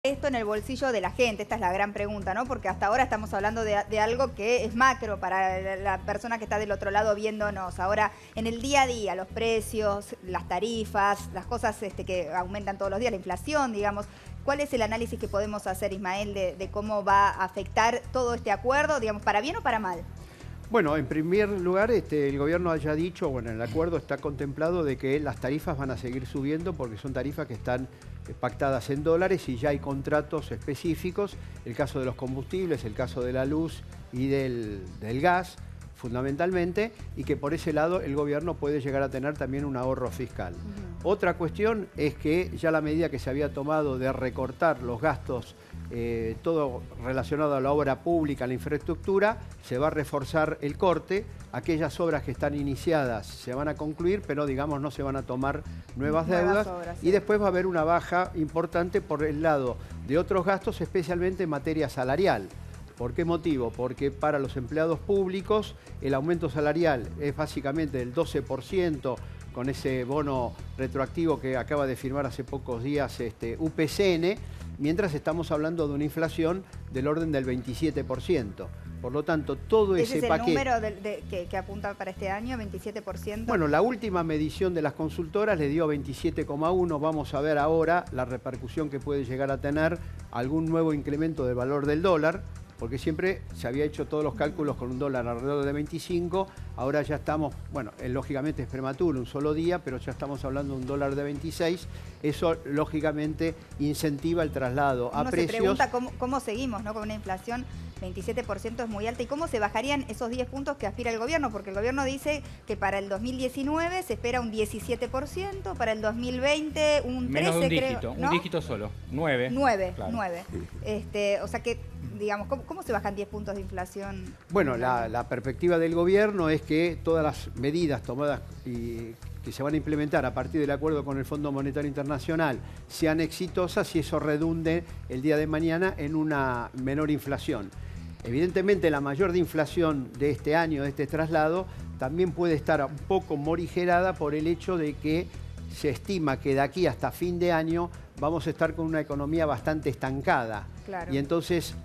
esto en el bolsillo de la gente? Esta es la gran pregunta, ¿no? Porque hasta ahora estamos hablando de algo que es macro para la persona que está del otro lado viéndonos. Ahora, en el día a día, los precios, las tarifas, las cosas que aumentan todos los días, la inflación, digamos. ¿Cuál es el análisis que podemos hacer, Ismael, de cómo va a afectar todo este acuerdo, digamos, para bien o para mal? Bueno, en primer lugar, el gobierno haya dicho, bueno, en el acuerdo está contemplado de que las tarifas van a seguir subiendo porque son tarifas que están pactadas en dólares y ya hay contratos específicos, el caso de los combustibles, el caso de la luz y del gas, fundamentalmente, y que por ese lado el gobierno puede llegar a tener también un ahorro fiscal. Otra cuestión es que ya la medida que se había tomado de recortar los gastos, todo relacionado a la obra pública, a la infraestructura, se va a reforzar el corte. Aquellas obras que están iniciadas se van a concluir, pero digamos no se van a tomar nuevas deudas. Obras, sí. Y después va a haber una baja importante por el lado de otros gastos, especialmente en materia salarial. ¿Por qué motivo? Porque para los empleados públicos el aumento salarial es básicamente del 12%, con ese bono retroactivo que acaba de firmar hace pocos días UPCN, mientras estamos hablando de una inflación del orden del 27%. Por lo tanto, todo ese paquete... ¿Ese es el número que apunta para este año, 27%? Bueno, la última medición de las consultoras le dio 27,1. Vamos a ver ahora la repercusión que puede llegar a tener algún nuevo incremento del valor del dólar, porque siempre se había hecho todos los cálculos con un dólar alrededor de 25, ahora ya estamos, bueno, lógicamente es prematuro, un solo día, pero ya estamos hablando de un dólar de 26, eso lógicamente incentiva el traslado a precios. Se pregunta cómo seguimos, ¿no? Con una inflación 27% es muy alta, ¿y cómo se bajarían esos 10 puntos que aspira el gobierno? Porque el gobierno dice que para el 2019 se espera un 17%, para el 2020 un 13%, menos de un dígito, creo, ¿no? Un dígito solo, 9. 9, claro. 9. O sea que, digamos, ¿cómo se bajan 10 puntos de inflación? Bueno, la perspectiva del gobierno es que todas las medidas tomadas y que se van a implementar a partir del acuerdo con el Fondo Monetario Internacional sean exitosas y eso redunde el día de mañana en una menor inflación. Evidentemente, la mayor de inflación de este año, de este traslado, también puede estar un poco morigerada por el hecho de que se estima que de aquí hasta fin de año vamos a estar con una economía bastante estancada. Claro. Y entonces,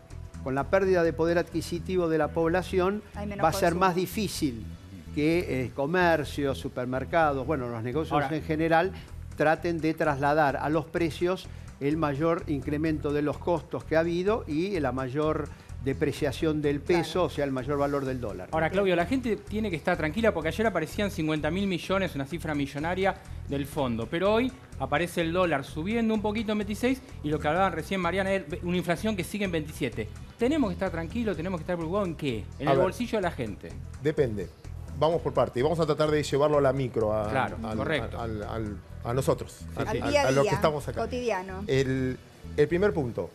con la pérdida de poder adquisitivo de la población, va a ser más difícil que comercios, supermercados, bueno, los negocios en general, traten de trasladar a los precios el mayor incremento de los costos que ha habido y la mayor depreciación del peso, claro. O sea, el mayor valor del dólar. Ahora, Claudio, la gente tiene que estar tranquila porque ayer aparecían 50.000 millones, una cifra millonaria del fondo, pero hoy aparece el dólar subiendo un poquito en 26 y lo que hablaban recién Mariana es una inflación que sigue en 27. ¿Tenemos que estar tranquilos? ¿Tenemos que estar preocupados en qué? En el bolsillo de la gente. Depende. Vamos por parte y vamos a tratar de llevarlo a la micro, claro, correcto. A nosotros, al día a día, a los que estamos acá. Cotidiano. El primer punto,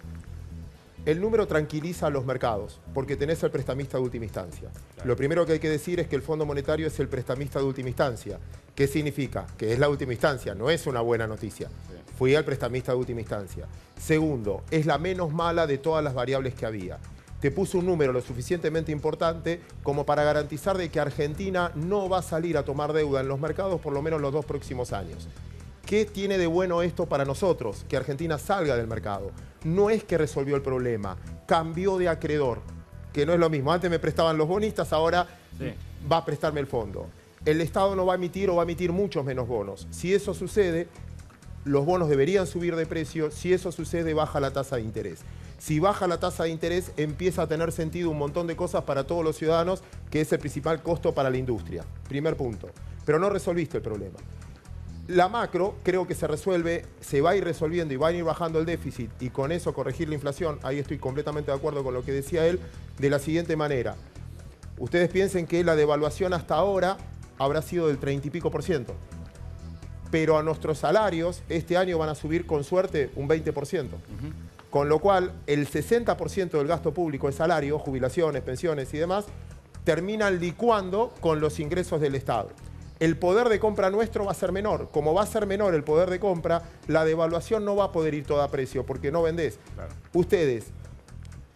el número tranquiliza a los mercados porque tenés el prestamista de última instancia. Claro. Lo primero que hay que decir es que el Fondo Monetario es el prestamista de última instancia. ¿Qué significa? Que es la última instancia, no es una buena noticia. Sí. Fui al prestamista de última instancia. Segundo, es la menos mala de todas las variables que había. Te puso un número lo suficientemente importante como para garantizar de que Argentina no va a salir a tomar deuda en los mercados por lo menos los 2 próximos años. ¿Qué tiene de bueno esto para nosotros? Que Argentina salga del mercado. No es que resolvió el problema, cambió de acreedor, que no es lo mismo. Antes me prestaban los bonistas, ahora va a prestarme el fondo. El Estado no va a emitir o va a emitir muchos menos bonos. Si eso sucede, los bonos deberían subir de precio. Si eso sucede, baja la tasa de interés. Si baja la tasa de interés, empieza a tener sentido un montón de cosas para todos los ciudadanos, que es el principal costo para la industria. Primer punto. Pero no resolviste el problema. La macro creo que se resuelve, se va a ir resolviendo y va a ir bajando el déficit y con eso corregir la inflación. Ahí estoy completamente de acuerdo con lo que decía él, de la siguiente manera. Ustedes piensen que la devaluación hasta ahora habrá sido del 30 y pico %. Pero a nuestros salarios este año van a subir con suerte un 20%. Con lo cual, el 60% del gasto público de salario, jubilaciones, pensiones y demás, terminan licuando con los ingresos del Estado. El poder de compra nuestro va a ser menor. Como va a ser menor el poder de compra, la devaluación no va a poder ir toda a precio porque no vendés. Claro. Ustedes,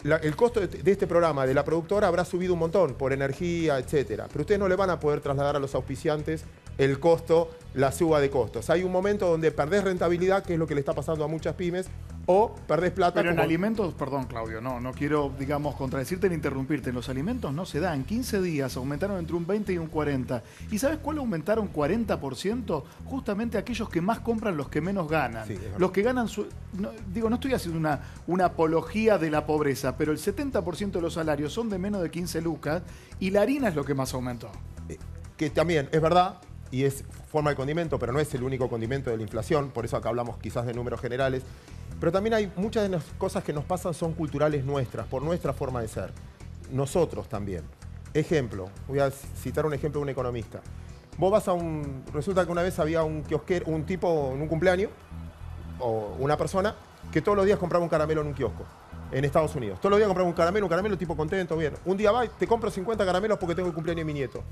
el costo de este programa, de la productora, habrá subido un montón por energía, etcétera. Pero ustedes no le van a poder trasladar a los auspiciantes el costo, la suba de costos. Hay un momento donde perdés rentabilidad, que es lo que le está pasando a muchas pymes, o perdés plata. Pero en como... alimentos, perdón Claudio, no quiero, digamos, contradecirte ni interrumpirte. En los alimentos no se da. En 15 días aumentaron entre un 20 y un 40. ¿Y sabes cuál aumentaron 40%? Justamente aquellos que más compran los que menos ganan. Sí, los que ganan, no estoy haciendo una apología de la pobreza, pero el 70% de los salarios son de menos de 15 lucas y la harina es lo que más aumentó. Que también es verdad, y es forma de condimento, pero no es el único condimento de la inflación, por eso acá hablamos quizás de números generales. Pero también hay muchas de las cosas que nos pasan son culturales nuestras, por nuestra forma de ser. Nosotros también. Ejemplo, voy a citar un ejemplo de un economista. Vos vas a un... Resulta que una vez había un kiosquero, un tipo en un cumpleaños, o una persona, que todos los días compraba un caramelo en un kiosco, en Estados Unidos. Todos los días compraba un caramelo, tipo contento, bien. Un día va y te compro 50 caramelos porque tengo el cumpleaños de mi nieto.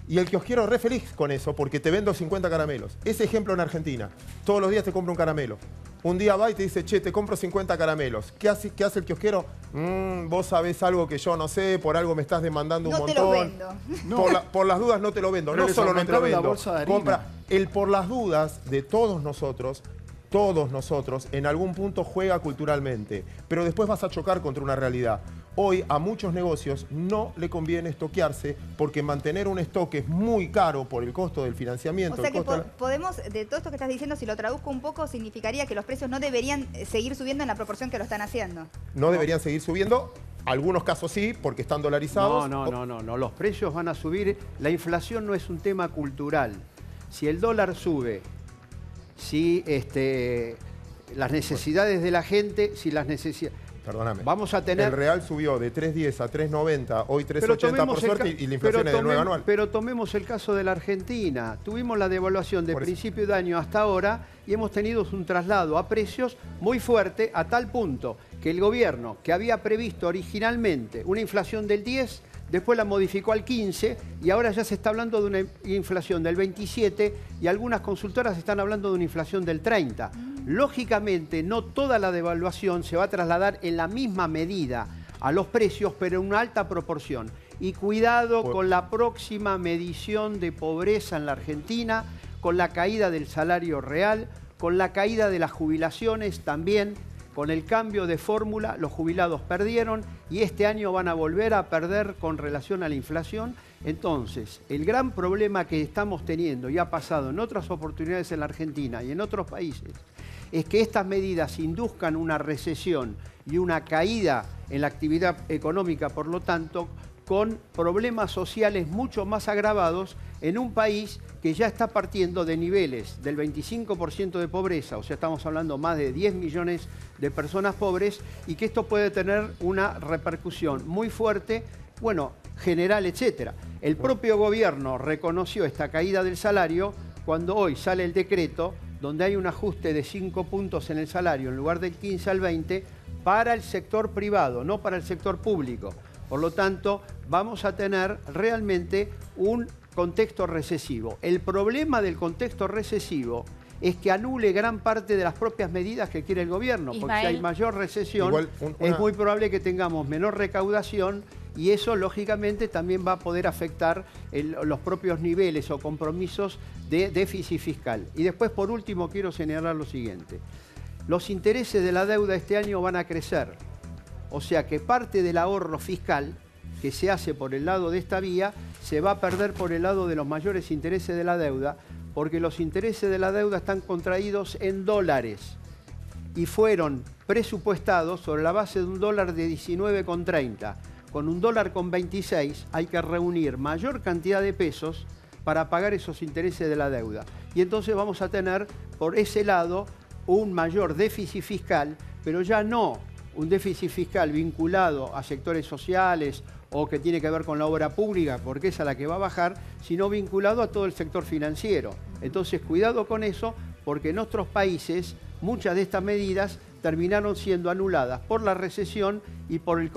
Y el kiosquero re feliz con eso, porque te vendo 50 caramelos. Ese ejemplo en Argentina. Todos los días te compro un caramelo. Un día va y te dice, che, te compro 50 caramelos. ¿Qué hace el kiosquero? Vos sabés algo que yo no sé, por algo me estás demandando un montón. No te lo vendo. No. Por las dudas no te lo vendo. Pero no solo no te lo aumentaron la vendo. bolsa de harina. Compra. El por las dudas de todos nosotros, en algún punto juega culturalmente. Pero después vas a chocar contra una realidad. Hoy a muchos negocios no le conviene estoquearse porque mantener un stock es muy caro por el costo del financiamiento. O sea que podemos, de todo esto que estás diciendo, si lo traduzco un poco, significaría que los precios no deberían seguir subiendo en la proporción que lo están haciendo. No deberían seguir subiendo. Algunos casos sí, porque están dolarizados. No. Los precios van a subir. La inflación no es un tema cultural. Si el dólar sube, si las necesidades de la gente, Perdóname. Vamos a tener... El real subió de 3.10 a 3.90, hoy 3.80 por suerte, y la inflación es de 9 anual. Pero tomemos el caso de la Argentina. Tuvimos la devaluación de principio de año hasta ahora y hemos tenido un traslado a precios muy fuerte, a tal punto que el gobierno, que había previsto originalmente una inflación del 10, después la modificó al 15 y ahora ya se está hablando de una inflación del 27 y algunas consultoras están hablando de una inflación del 30. Lógicamente, no toda la devaluación se va a trasladar en la misma medida a los precios, pero en una alta proporción. Y cuidado con la próxima medición de pobreza en la Argentina, con la caída del salario real, con la caída de las jubilaciones también. Con el cambio de fórmula, los jubilados perdieron y este año van a volver a perder con relación a la inflación. Entonces, el gran problema que estamos teniendo y ha pasado en otras oportunidades en la Argentina y en otros países es que estas medidas induzcan una recesión y una caída en la actividad económica, por lo tanto, con problemas sociales mucho más agravados en un país que ya está partiendo de niveles del 25% de pobreza, o sea, estamos hablando más de 10 millones de personas pobres, y que esto puede tener una repercusión muy fuerte, bueno, general, etcétera. El propio gobierno reconoció esta caída del salario cuando hoy sale el decreto donde hay un ajuste de 5 puntos en el salario en lugar del 15 al 20 para el sector privado, no para el sector público. Por lo tanto, vamos a tener realmente un contexto recesivo. El problema del contexto recesivo es que anule gran parte de las propias medidas que quiere el gobierno, porque si hay mayor recesión, es muy probable que tengamos menor recaudación y eso, lógicamente, también va a poder afectar los propios niveles o compromisos de déficit fiscal. Y después, por último, quiero señalar lo siguiente. Los intereses de la deuda este año van a crecer. O sea que parte del ahorro fiscal que se hace por el lado de esta vía se va a perder por el lado de los mayores intereses de la deuda, porque los intereses de la deuda están contraídos en dólares y fueron presupuestados sobre la base de un dólar de 19,30. Con un dólar con 26 hay que reunir mayor cantidad de pesos para pagar esos intereses de la deuda. Y entonces vamos a tener por ese lado un mayor déficit fiscal, pero ya no un déficit fiscal vinculado a sectores sociales o que tiene que ver con la obra pública, porque esa es la que va a bajar, sino vinculado a todo el sector financiero. Entonces, cuidado con eso, porque en otros países muchas de estas medidas terminaron siendo anuladas por la recesión y por el